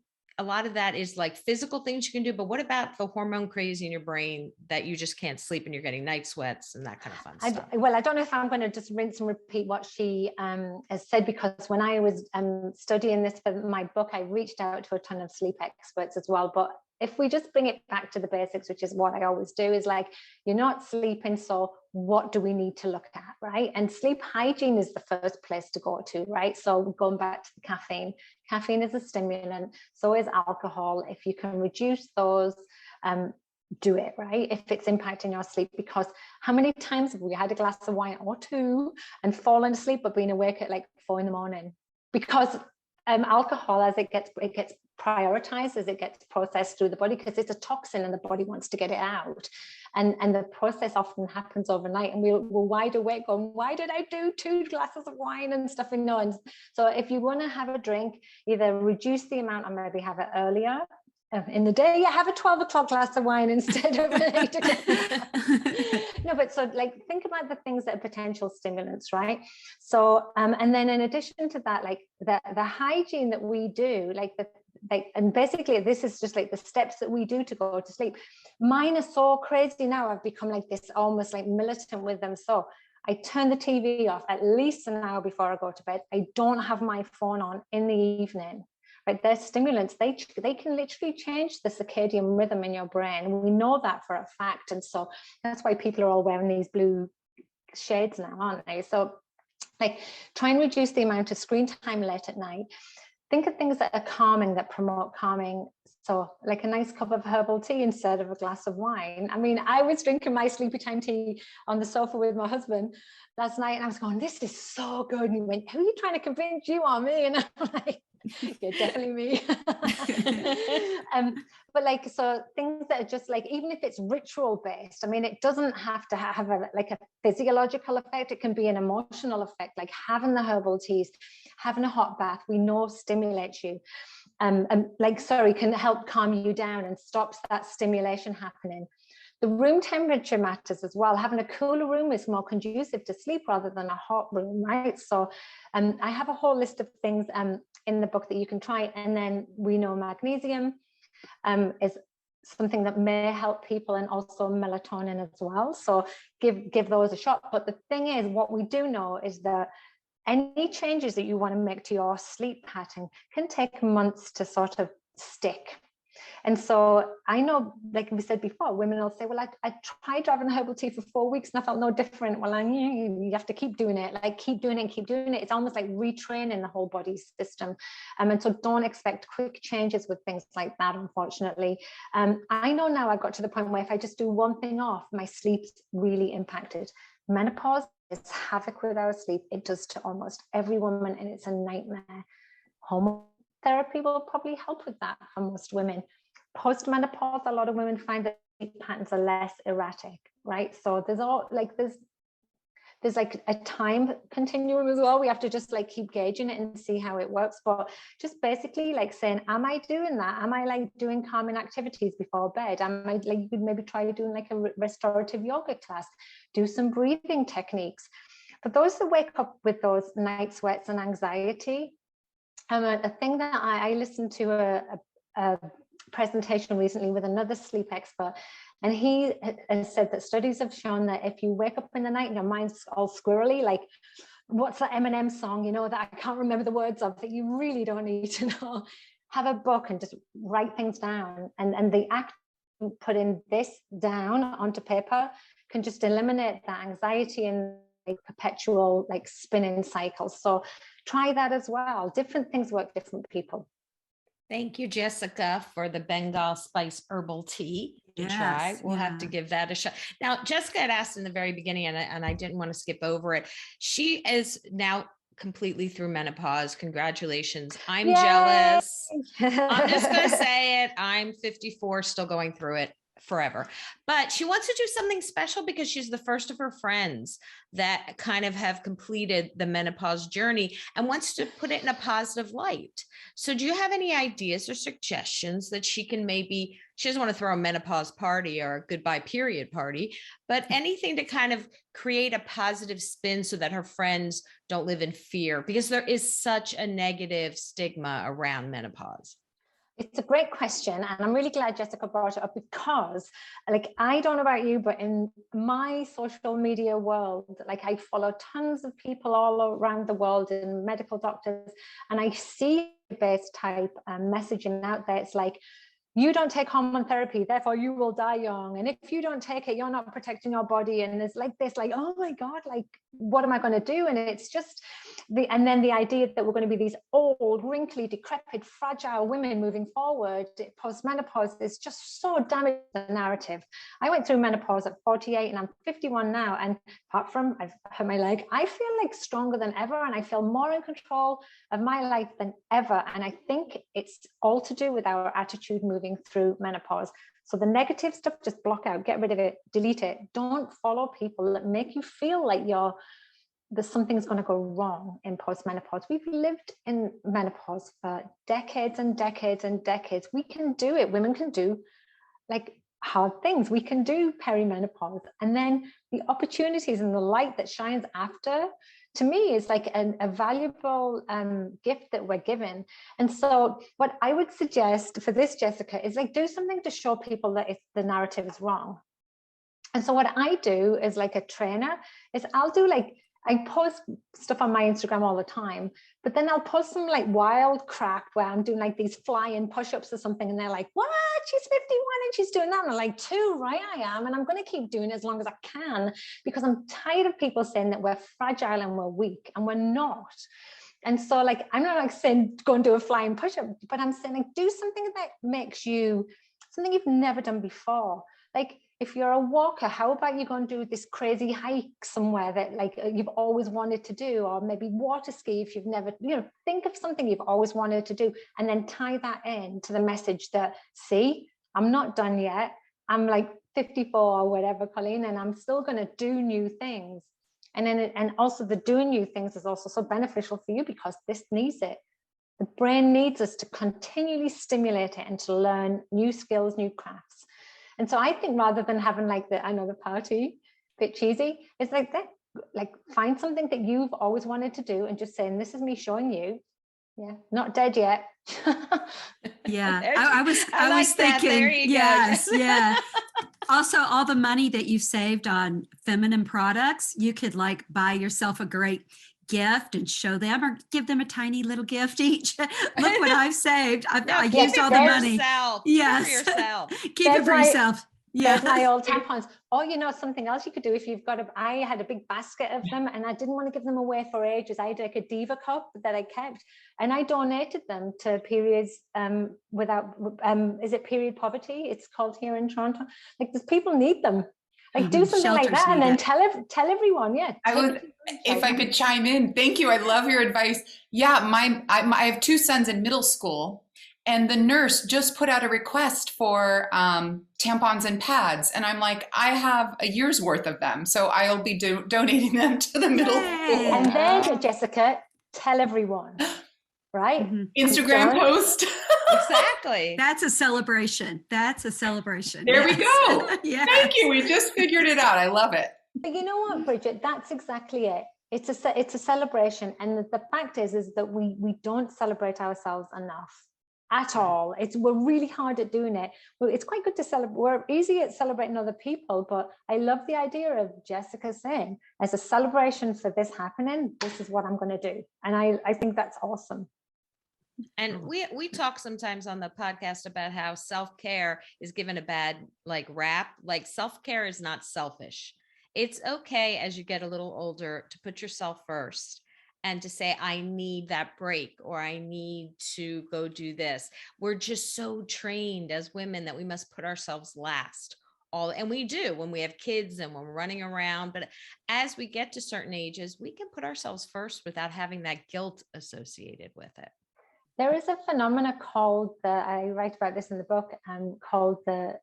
Speaker 1: that is like physical things you can do. But what about the hormone crazy in your brain that you just can't sleep and you're getting night sweats and that kind of fun stuff?
Speaker 2: Well, I don't know if I'm going to just rinse and repeat what she has said, because when I was studying this for my book, I reached out to a ton of sleep experts as well. But if we just bring it back to the basics, which is what I always do, is like, you're not sleeping, so what do we need to look at, right? And sleep hygiene is the first place to go to, right? So going back to the caffeine is a stimulant, so is alcohol. If you can reduce those, do it, right? If it's impacting your sleep, because how many times have we had a glass of wine or two and fallen asleep but been awake at like 4 a.m? Because alcohol, as it gets prioritized, as it gets processed through the body, because it's a toxin and the body wants to get it out, and the process often happens overnight, and we're wide awake going, why did I do 2 glasses of wine and stuff? And so if you want to have a drink, either reduce the amount or maybe have it earlier in the day. You have a 12 o'clock glass of wine instead of an 8 o'clock. No, but so like, think about the things that are potential stimulants, right? So and then in addition to that, like the hygiene that we do, and basically this is just like the steps that we do to go to sleep. Mine are so crazy now. I've become like this, almost like militant with them. So I turn the TV off at least an hour before I go to bed. I don't have my phone on in the evening. Right, they're stimulants. They can literally change the circadian rhythm in your brain. We know that for a fact, and so that's why people are all wearing these blue shades now, aren't they? So, like, try and reduce the amount of screen time late at night. Think of things that are calming, that promote calming. So, like a nice cup of herbal tea instead of a glass of wine. I mean, I was drinking my sleepy time tea on the sofa with my husband last night, and I was going, "This is so good." And he went, "Who are you trying to convince you on me?" And I'm like, yeah, definitely me. But like, so things that are just like, even if it's ritual based, I mean, it doesn't have to have a physiological effect. It can be an emotional effect, like having the herbal teas, having a hot bath, we know stimulates you. Can help calm you down and stops that stimulation happening. The room temperature matters as well. Having a cooler room is more conducive to sleep rather than a hot room, right? So I have a whole list of things in the book that you can try. And then we know magnesium is something that may help people, and also melatonin as well. So give those a shot. But the thing is, what we do know is that any changes that you want to make to your sleep pattern can take months to sort of stick. And so I know, like we said before, women will say, well, I tried having herbal tea for 4 weeks and I felt no different. Well, you have to keep doing it, like keep doing it and keep doing it. It's almost like retraining the whole body system. And so don't expect quick changes with things like that, unfortunately. I know now I've got to the point where if I just do one thing off, my sleep's really impacted. Menopause is havoc with our sleep. It does to almost every woman, and it's a nightmare. Hormone therapy will probably help with that for most women. Post-menopause, a lot of women find that sleep patterns are less erratic, right? So there's there's like a time continuum as well. We have to just like keep gauging it and see how it works. But just basically like saying, am I doing that? Am I like doing calming activities before bed? Am I like, you could maybe try doing like a restorative yoga class, do some breathing techniques. For those that wake up with those night sweats and anxiety, a thing that I listened to a presentation recently with another sleep expert, and he has said that studies have shown that if you wake up in the night and your mind's all squirrely, like what's that Eminem song, you know, that I can't remember the words of, that you really don't need to know, have a book and just write things down, and the act of putting this down onto paper can just eliminate that anxiety and like perpetual like spinning cycles. So try that as well. Different things work for different people.
Speaker 1: Thank you, Jessica, for the Bengal spice herbal tea to try. We'll have to give that a shot. Now, Jessica had asked in the very beginning, and I didn't want to skip over it. She is now completely through menopause. Congratulations. I'm jealous. I'm just going to say it. I'm 54, still going through it forever. But she wants to do something special because she's the first of her friends that kind of have completed the menopause journey and wants to put it in a positive light. So do you have any ideas or suggestions that she can maybe, she doesn't want to throw a menopause party or a goodbye period party, but anything to kind of create a positive spin so that her friends don't live in fear, because there is such a negative stigma around menopause?
Speaker 2: It's a great question, and I'm really glad Jessica brought it up, because like, I don't know about you, but in my social media world, like I follow tons of people all around the world and medical doctors, and I see based type messaging out there. It's like, you don't take hormone therapy, therefore you will die young. And if you don't take it, you're not protecting your body. And it's like this, like, oh my God, like, what am I going to do? And it's just and then the idea that we're going to be these old, wrinkly, decrepit, fragile women moving forward post-menopause is just so damaging the narrative. I went through menopause at 48 and I'm 51 now. And apart from I've hurt my leg, I feel like stronger than ever. And I feel more in control of my life than ever. And I think it's all to do with our attitude moving through menopause. So the negative stuff, just block out, get rid of it, delete it. Don't follow people that make you feel like something's going to go wrong in postmenopause. We've lived in menopause for decades and decades and decades. We can do it. Women can do like hard things. We can do perimenopause. And then the opportunities and the light that shines after, to me, is like a valuable gift that we're given. And so what I would suggest for this, Jessica, is like, do something to show people that if the narrative is wrong. And so what I do is, like a trainer, is I'll do like, I post stuff on my Instagram all the time, but then I'll post some like wild crap where I'm doing like these flying push-ups or something, and they're like, what? She's 51 and she's doing that. And I'm like, too right I am. And I'm going to keep doing it as long as I can, because I'm tired of people saying that we're fragile and we're weak, and we're not. And so like, I'm not like saying go and do a flying push-up, but I'm saying like, do something that makes you something you've never done before. Like, if you're a walker, how about you go and do this crazy hike somewhere that like you've always wanted to do, or maybe water ski if you've never, think of something you've always wanted to do, and then tie that in to the message that, see, I'm not done yet. I'm like 54 or whatever, Colleen, and I'm still going to do new things. And then, and also the doing new things is also so beneficial for you, because this needs it. The brain needs us to continually stimulate it and to learn new skills, new crafts. And so I think rather than having like another party, a bit cheesy, it's like that, like find something that you've always wanted to do and just saying, this is me showing you. Yeah, not dead yet.
Speaker 3: Yeah, I was thinking, yes, yeah. Also, all the money that you've saved on feminine products, you could like buy yourself a great gift and show them, or give them a tiny little gift each. Look what I've saved. I used all the money. Yes.
Speaker 1: Keep it for yourself.
Speaker 3: Keep it for yourself.
Speaker 2: There's my old tampons. Or, something else you could do if you've got I had a big basket of them, and I didn't want to give them away for ages. I had like a diva cup that I kept, and I donated them to periods without, is it period poverty? It's called here in Toronto. Like, there's people need them. Like, do something like that, and then tell everyone. Yeah.
Speaker 4: If I could chime in, thank you. I love your advice. Yeah, I have two sons in middle school, and the nurse just put out a request for tampons and pads. And I'm like, I have a year's worth of them, so I'll be donating them to the middle school.
Speaker 2: And then, Jessica, tell everyone, right?
Speaker 4: Instagram post.
Speaker 1: Exactly.
Speaker 3: That's a celebration. That's a celebration.
Speaker 4: There we go.
Speaker 3: Yes.
Speaker 4: Thank you. We just figured it out. I love it.
Speaker 2: But you know what, Bridgett, that's exactly it. It's a celebration. And the fact is that we don't celebrate ourselves enough at all. We're really hard at doing it. Well, it's quite good to celebrate. We're easy at celebrating other people, but I love the idea of Jessica saying, as a celebration for this happening, this is what I'm going to do. And I think that's awesome.
Speaker 1: And we talk sometimes on the podcast about how self-care is given a bad rap. Like, self-care is not selfish. It's okay as you get a little older to put yourself first and to say, I need that break, or I need to go do this. We're just so trained as women that we must put ourselves last. And we do when we have kids and when we're running around. But as we get to certain ages, we can put ourselves first without having that guilt associated with it.
Speaker 2: There is a phenomena called I write about this in the book, called the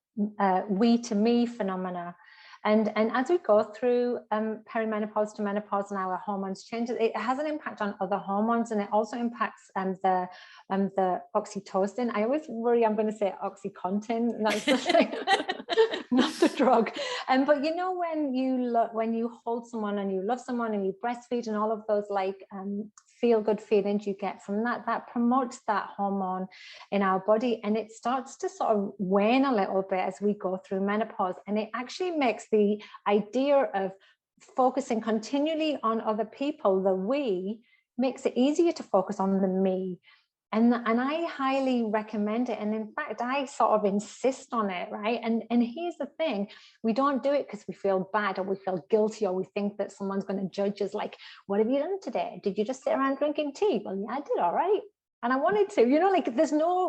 Speaker 2: we to me phenomena. And as we go through perimenopause to menopause and our hormones change, it has an impact on other hormones, and it also impacts the oxytocin. I always worry I'm going to say OxyContin. That's the thing. Not the drug. But you know, when you hold someone and you love someone and you breastfeed and all of those feel good feelings you get from that promotes that hormone in our body, and it starts to sort of wane a little bit as we go through menopause. And it actually makes the idea of focusing continually on other people, the we, makes it easier to focus on the me. And I highly recommend it. And in fact, I sort of insist on it, right? And here's the thing, we don't do it because we feel bad or we feel guilty or we think that someone's going to judge us. Like, what have you done today? Did you just sit around drinking tea? Well, yeah, I did all right. And I wanted to,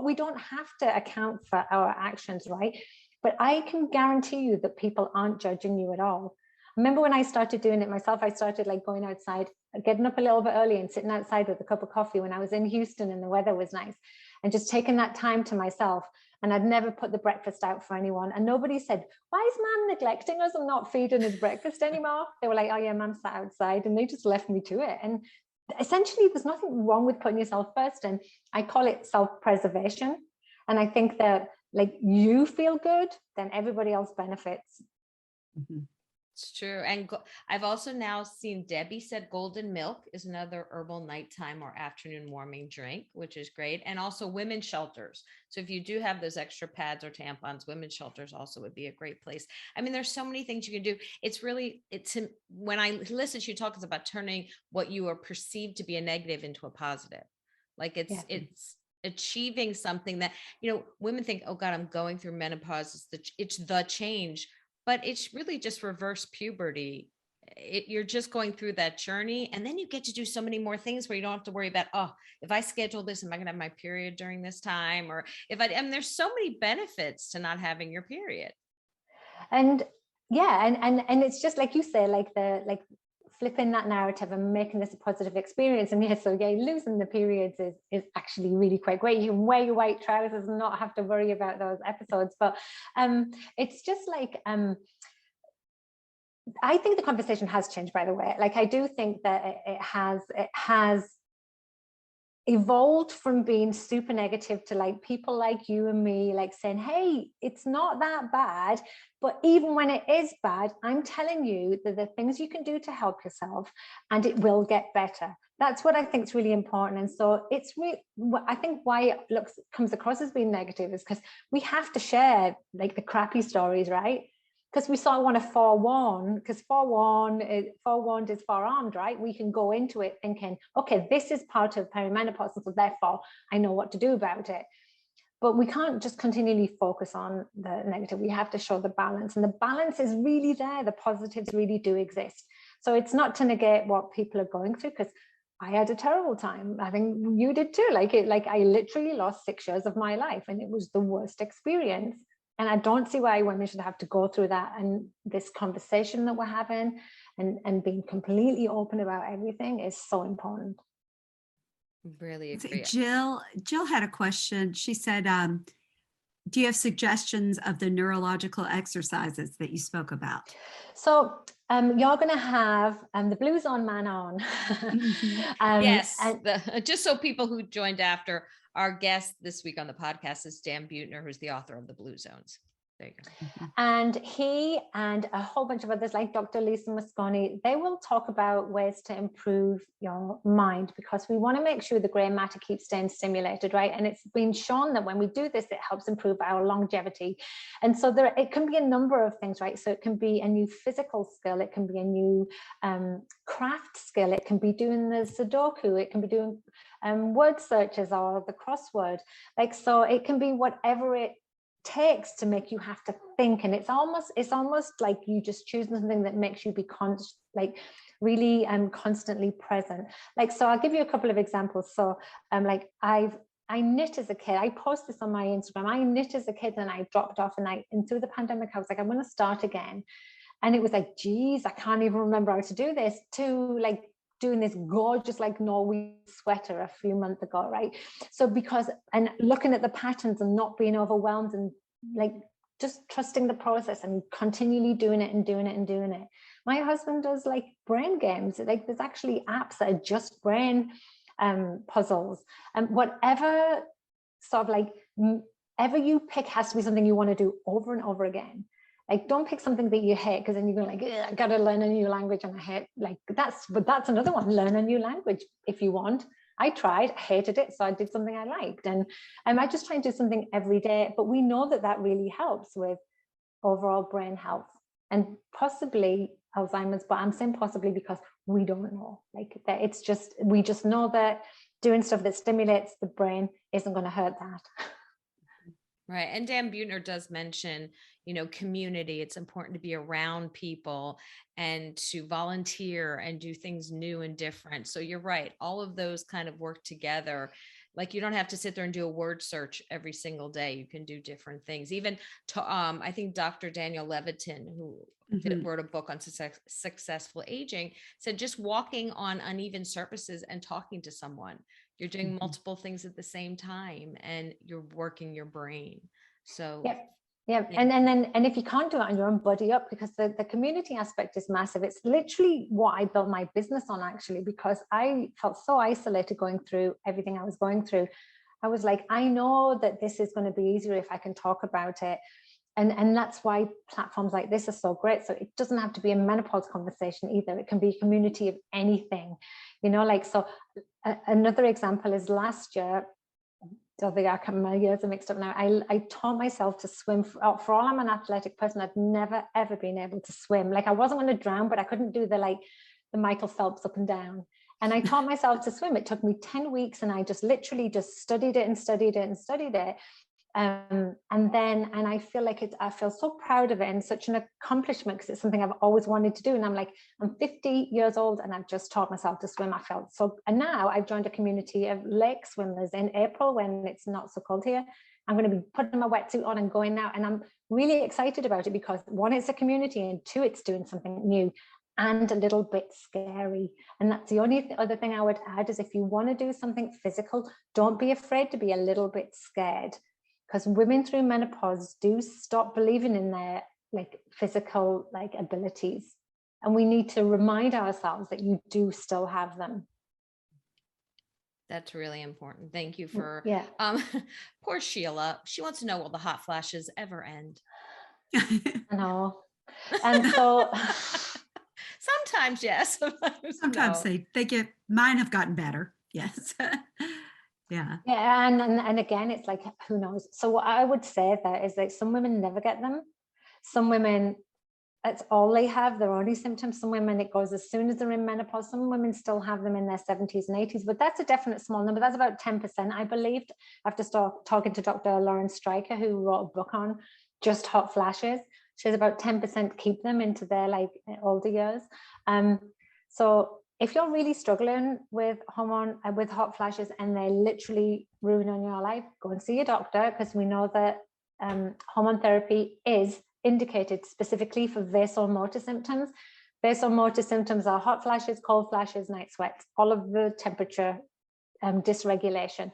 Speaker 2: we don't have to account for our actions, right? But I can guarantee you that people aren't judging you at all. Remember when I started doing it myself, I started going outside, getting up a little bit early and sitting outside with a cup of coffee when I was in Houston and the weather was nice, and just taking that time to myself. And I'd never put the breakfast out for anyone. And nobody said, why is Mom neglecting us and not feeding us breakfast anymore? They were like, oh yeah, Mom sat outside, and they just left me to it. And essentially, there's nothing wrong with putting yourself first. And I call it self-preservation. And I think that you feel good, then everybody else benefits.
Speaker 3: Mm-hmm.
Speaker 1: It's true. And I've also now seen Debbie said golden milk is another herbal nighttime or afternoon warming drink, which is great. And also women's shelters. So if you do have those extra pads or tampons, women's shelters also would be a great place. I mean, there's so many things you can do. When I listen to you talk, it's about turning what you are perceived to be a negative into a positive. It's achieving something that, women think, oh God, I'm going through menopause. It's the change. But it's really just reverse puberty. You're just going through that journey, and then you get to do so many more things where you don't have to worry about, oh, if I schedule this, am I going to have my period during this time? Or there's so many benefits to not having your period. And
Speaker 2: yeah, and it's just like you say, flipping that narrative and making this a positive experience. And losing the periods is actually really quite great. You can wear your white trousers and not have to worry about those episodes. But it's just I think the conversation has changed, by the way. I do think that it has evolved from being super negative to people like you and me saying, hey, it's not that bad. But even when it is bad, I'm telling you that there are things you can do to help yourself, and it will get better. That's what I think is really important. And so it's really, I think why it comes across as being negative is because we have to share the crappy stories, right? Because we sort of want to forewarn, because forewarned is forearmed, right? We can go into it thinking, okay, this is part of perimenopause, and so therefore I know what to do about it. But we can't just continually focus on the negative. We have to show the balance, and the balance is really there. The positives really do exist. So it's not to negate what people are going through, because I had a terrible time. I think you did too. I literally lost 6 years of my life, and it was the worst experience. And I don't see why women should have to go through that. And this conversation that we're having and being completely open about everything is so important.
Speaker 1: Really agree.
Speaker 3: Jill had a question. She said, do you have suggestions of the neurological exercises that you spoke about?
Speaker 2: So you're going to have the Blue Zone man on.
Speaker 1: Yes, just so people who joined after, our guest this week on the podcast is Dan Buettner, who's the author of the Blue Zones. There you go.
Speaker 2: And he and a whole bunch of others like Dr. Lisa Mosconi, they will talk about ways to improve your mind, because we want to make sure the gray matter keeps staying stimulated, right? And it's been shown that when we do this, it helps improve our longevity. And so it can be a number of things, right? So it can be a new physical skill, it can be a new craft skill, it can be doing the Sudoku, it can be doing word searches or the crossword. Like, so it can be whatever it takes to make you have to think, and it's almost like you just choose something that makes you be really constantly present. Like, so I'll give you a couple of examples. So like I knit as a kid. I post this on my Instagram. I knit as a kid and I dropped off, and through the pandemic I was like, I'm going to start again. And it was like, geez, I can't even remember how to do this, to like doing this gorgeous like Norwegian sweater a few months ago, right? So and looking at the patterns and not being overwhelmed, and like just trusting the process and continually doing it and doing it and doing it. My husband does like brain games. Like, there's actually apps that are just brain puzzles, and whatever sort of like ever you pick has to be something you want to do over and over again. Like, don't pick something that you hate, because then you're going like, I gotta learn a new language and I hate, like, but that's another one. Learn a new language if you want. I tried, hated it, so I did something I liked. And I just try and do something every day. But we know that really helps with overall brain health and possibly Alzheimer's. But I'm saying possibly because we don't know. Like, that it's just, we just know that doing stuff that stimulates the brain isn't going to hurt that.
Speaker 1: Right. And Dan Buettner does mention, community. It's important to be around people and to volunteer and do things new and different. So you're right. All of those kind of work together. Like, you don't have to sit there and do a word search every single day. You can do different things. Even I think Dr. Daniel Levitin, who wrote a book on successful aging, said just walking on uneven surfaces and talking to someone. You're doing multiple things at the same time and you're working your brain. So
Speaker 2: yeah. And if you can't do it on your own, buddy up, because the community aspect is massive. It's literally what I built my business on, actually, because I felt so isolated going through everything I was going through. I was like, I know that this is going to be easier if I can talk about it. And that's why platforms like this are so great. So it doesn't have to be a menopause conversation either. It can be a community of anything, like, so another example is last year, my years are mixed up now. I taught myself to swim. For all I'm an athletic person, I'd never, ever been able to swim. Like, I wasn't going to drown, but I couldn't do the Michael Phelps up and down. And I taught myself to swim. It took me 10 weeks and I just literally just studied it and studied it and studied it. And I feel like I feel so proud of it and such an accomplishment, because it's something I've always wanted to do. And I'm like, I'm 50 years old and I've just taught myself to swim. I felt so, and now I've joined a community of lake swimmers in April when it's not so cold here. I'm going to be putting my wetsuit on and going out, and I'm really excited about it because, one, it's a community, and two, it's doing something new and a little bit scary. And that's the only other thing I would add is, if you want to do something physical, don't be afraid to be a little bit scared. Because women through menopause do stop believing in their physical abilities, and we need to remind ourselves that you do still have them.
Speaker 1: That's really important. Thank you for poor Sheila. She wants to know, will the hot flashes ever end?
Speaker 2: I know. And so
Speaker 1: sometimes yes,
Speaker 3: sometimes
Speaker 1: no.
Speaker 3: they get, mine have gotten better. Yes. Yeah.
Speaker 2: And again, it's like, who knows? So what I would say there is that some women never get them. Some women, that's all they have, their only symptoms. Some women, it goes as soon as they're in menopause. Some women still have them in their 70s and 80s, but that's a definite small number. That's about 10%, I believed, after talking to Dr. Lauren Stryker, who wrote a book on just hot flashes. She has about 10% keep them into their older years. So if you're really struggling with with hot flashes and they're literally ruining your life, go and see your doctor, because we know that hormone therapy is indicated specifically for vasomotor symptoms. Vasomotor symptoms are hot flashes, cold flashes, night sweats, all of the temperature dysregulation.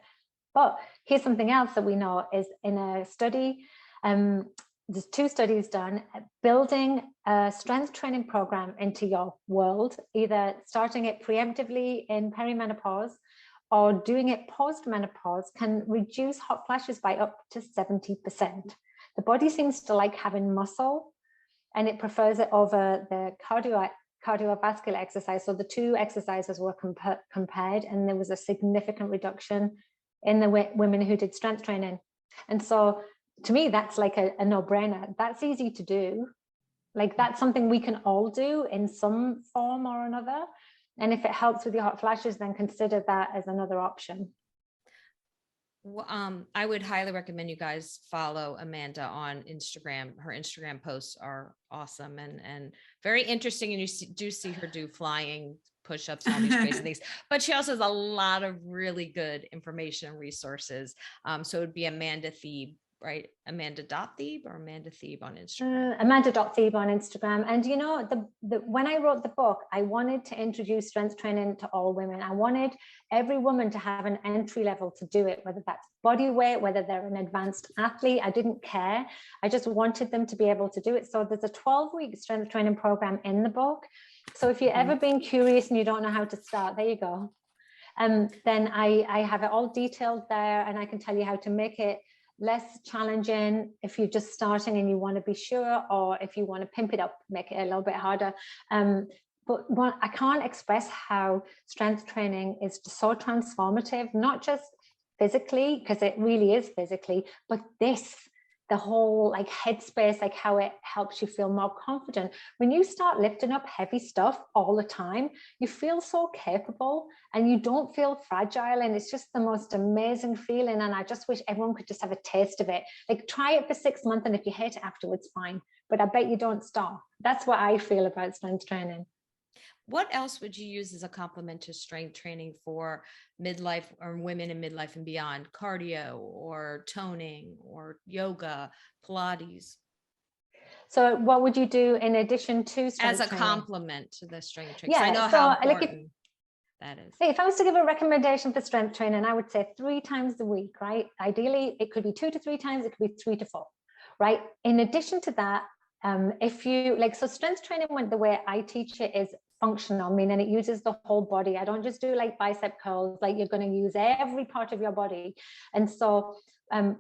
Speaker 2: But here's something else that we know is in a study, there's 2 studies done, building a strength training program into your world, either starting it preemptively in perimenopause or doing it post-menopause, can reduce hot flashes by up to 70%. The body seems to like having muscle, and it prefers it over the cardiovascular exercise. So the 2 exercises were compared, and there was a significant reduction in the women who did strength training. And so to me, that's like a no-brainer. That's easy to do. Like, that's something we can all do in some form or another. And if it helps with your hot flashes, then consider that as another option.
Speaker 1: Well, I would highly recommend you guys follow Amanda on Instagram. Her Instagram posts are awesome and very interesting. And you do see her do flying push-ups and all these crazy things, but she also has a lot of really good information and resources. So it would be Amanda Thebe, right? Amanda.Thebe or Amanda Thebe on Instagram?
Speaker 2: Amanda.Thebe on Instagram. And you know, when I wrote the book, I wanted to introduce strength training to all women. I wanted every woman to have an entry level to do it, whether that's body weight, whether they're an advanced athlete. I didn't care. I just wanted them to be able to do it. So there's a 12-week strength training program in the book. So if you're ever being curious and you don't know how to start, there you go. Then I have it all detailed there, and I can tell you how to make it less challenging if you're just starting and you want to be sure, or if you want to pimp it up, make it a little bit harder. But I can't express how strength training is so transformative, not just physically, because it really is physically, but the whole like headspace, like how it helps you feel more confident. When you start lifting up heavy stuff all the time, you feel so capable and you don't feel fragile. And it's just the most amazing feeling. And I just wish everyone could just have a taste of it. Like, try it for 6 months, and if you hate it afterwards, fine. But I bet you don't stop. That's what I feel about strength training.
Speaker 1: What else would you use as a complement to strength training for midlife or women in midlife and beyond? Cardio or toning or yoga, Pilates?
Speaker 2: So what would you do in addition to strength
Speaker 1: as a
Speaker 2: training?
Speaker 1: complement to the strength training?
Speaker 2: Yeah,
Speaker 1: I know
Speaker 2: so
Speaker 1: how
Speaker 2: like
Speaker 1: important that is.
Speaker 2: if I was to give a recommendation for strength training, I would say 3 times a week, right? Ideally, it could be 2 to 3 times, it could be 3 to 4, right? In addition to that, if you like, so strength training, the way I teach it is functional, meaning it uses the whole body. I don't just do like bicep curls, like you're going to use every part of your body. And so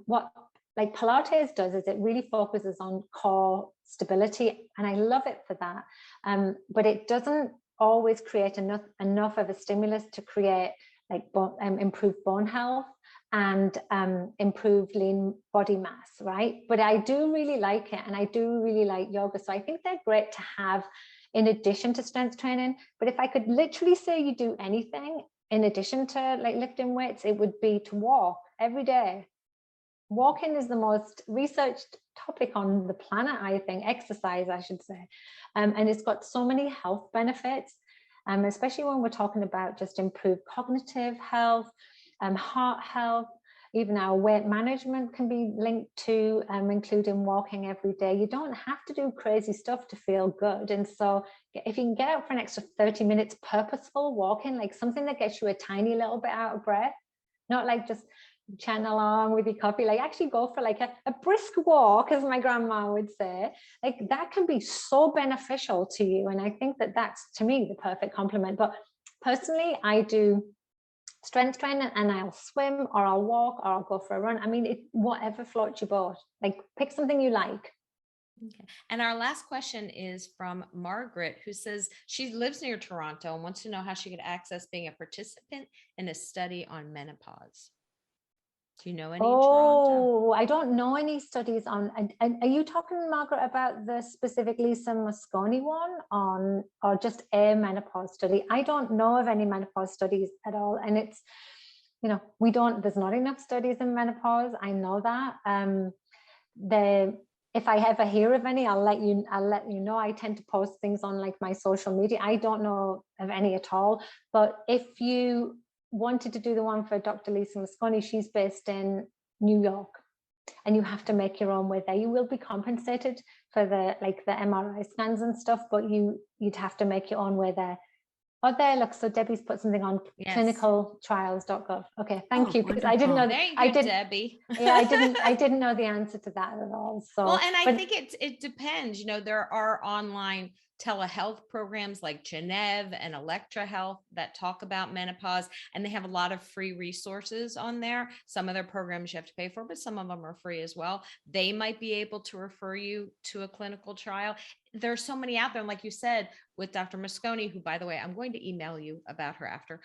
Speaker 2: what like Pilates does is it really focuses on core stability, and I love it for that. But it doesn't always create enough of a stimulus to create like improved bone health and improved lean body mass, right? But I do really like it, and I do really like yoga. So I think they're great to have in addition to strength training. But if I could literally say you do anything in addition to like lifting weights, it would be to walk every day. Walking is the most researched topic on the planet, I think, exercise, I should say. And it's got so many health benefits, especially when we're talking about just improved cognitive health, heart health. Even our weight management can be linked to including walking every day. You don't have to do crazy stuff to feel good. And so if you can get out for an extra 30 minutes purposeful walking, like something that gets you a tiny little bit out of breath, not like just chatting along with your coffee, like actually go for like a brisk walk, as my grandma would say, like that can be so beneficial to you. And I think that that's, to me, the perfect complement. But personally, I do strength training and I'll swim or I'll walk or I'll go for a run. I mean, whatever floats your boat, like pick something you like.
Speaker 1: Okay. And our last question is from Margaret, who says she lives near Toronto and wants to know how she could access being a participant in a study on menopause. Do you know any in Toronto?
Speaker 2: I don't know any studies on, and are you talking, Margaret, about the specific Lisa Mosconi one on, or just a menopause study? I don't know of any menopause studies at all. And it's, you know, there's not enough studies in menopause. I know that. If I ever hear of any, I'll let you know. I tend to post things on like my social media. I don't know of any at all. But if you wanted to do the one for Dr. Lisa Mosconi, she's based in New York, and you have to make your own way there. You will be compensated for the MRI scans and stuff, but you'd have to make your own way there. Oh, there, look, so Debbie's put something on
Speaker 1: Yes.
Speaker 2: clinicaltrials.gov. Okay, thank you, because I didn't know
Speaker 1: There
Speaker 2: that.
Speaker 1: you go, Debbie.
Speaker 2: Yeah, I didn't know the answer to that at all. So,
Speaker 1: well, and I think it depends. You know, there are online telehealth programs like Genev and Electra Health that talk about menopause, and they have a lot of free resources on there. Some of their programs you have to pay for, but some of them are free as well. They might be able to refer you to a clinical trial. There's so many out there. And like you said, with Dr. Mosconi, who, by the way, I'm going to email you about her after.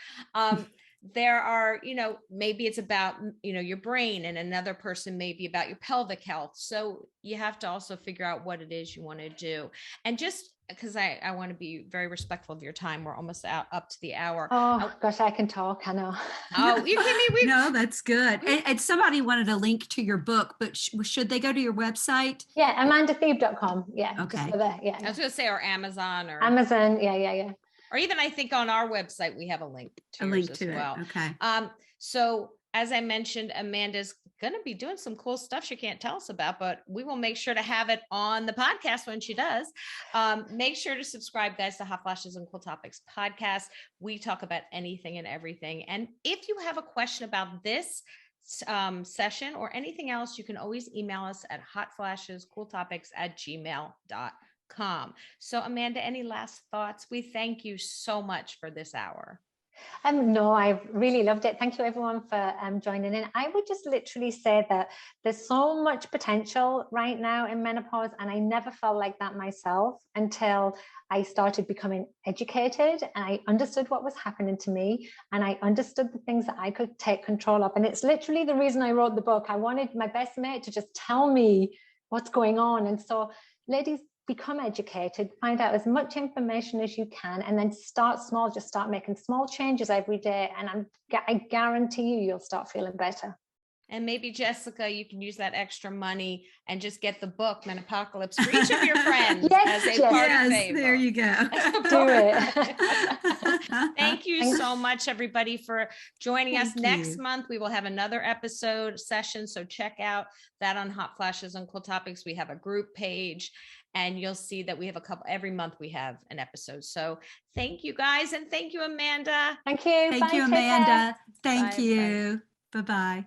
Speaker 1: There are, you know, maybe it's about, you know, your brain, and another person may be about your pelvic health. So you have to also figure out what it is you want to do. And just because I want to be very respectful of your time. We're almost up to the hour.
Speaker 2: Oh gosh, I can talk. I know.
Speaker 1: Oh, you kidding me?
Speaker 3: No, that's good. And somebody wanted a link to your book, but should they go to your website?
Speaker 2: Yeah, amandathebe.com. Yeah.
Speaker 3: Okay.
Speaker 2: Yeah.
Speaker 1: I was going to say, or Amazon, or
Speaker 2: Amazon. Yeah.
Speaker 1: Or even I think on our website we have a link to yours as well.
Speaker 3: Okay.
Speaker 1: So as I mentioned, Amanda's going to be doing some cool stuff she can't tell us about, but we will make sure to have it on the podcast when she does. Make sure to subscribe, guys, to Hot Flashes and Cool Topics podcast. We talk about anything and everything. And if you have a question about this session or anything else, you can always email us at hotflashescooltopics@gmail.com. So Amanda, any last thoughts? We thank you so much for this hour.
Speaker 2: No, I've really loved it. Thank you everyone for joining in. I would just literally say that there's so much potential right now in menopause, and I never felt like that myself until I started becoming educated and I understood what was happening to me, and I understood the things that I could take control of. And it's literally the reason I wrote the book. I wanted my best mate to just tell me what's going on. And so, ladies, become educated, find out as much information as you can, and then start small. Just start making small changes every day, and I guarantee you'll start feeling better.
Speaker 1: And maybe, Jessica, you can use that extra money and just get the book Menopacalypse for each of your friends as a party favor.
Speaker 3: There you go.
Speaker 2: Do it.
Speaker 1: Thank you so much, everybody, for joining us. Next
Speaker 3: you.
Speaker 1: month, we will have another episode session. So check out that on Hot Flashes and Cool Topics. We have a group page, and you'll see that we have a couple every month. We have an episode. So thank you, guys, and thank you, Amanda.
Speaker 2: Thank you.
Speaker 3: Thank you, Amanda. Thank you. Bye-bye.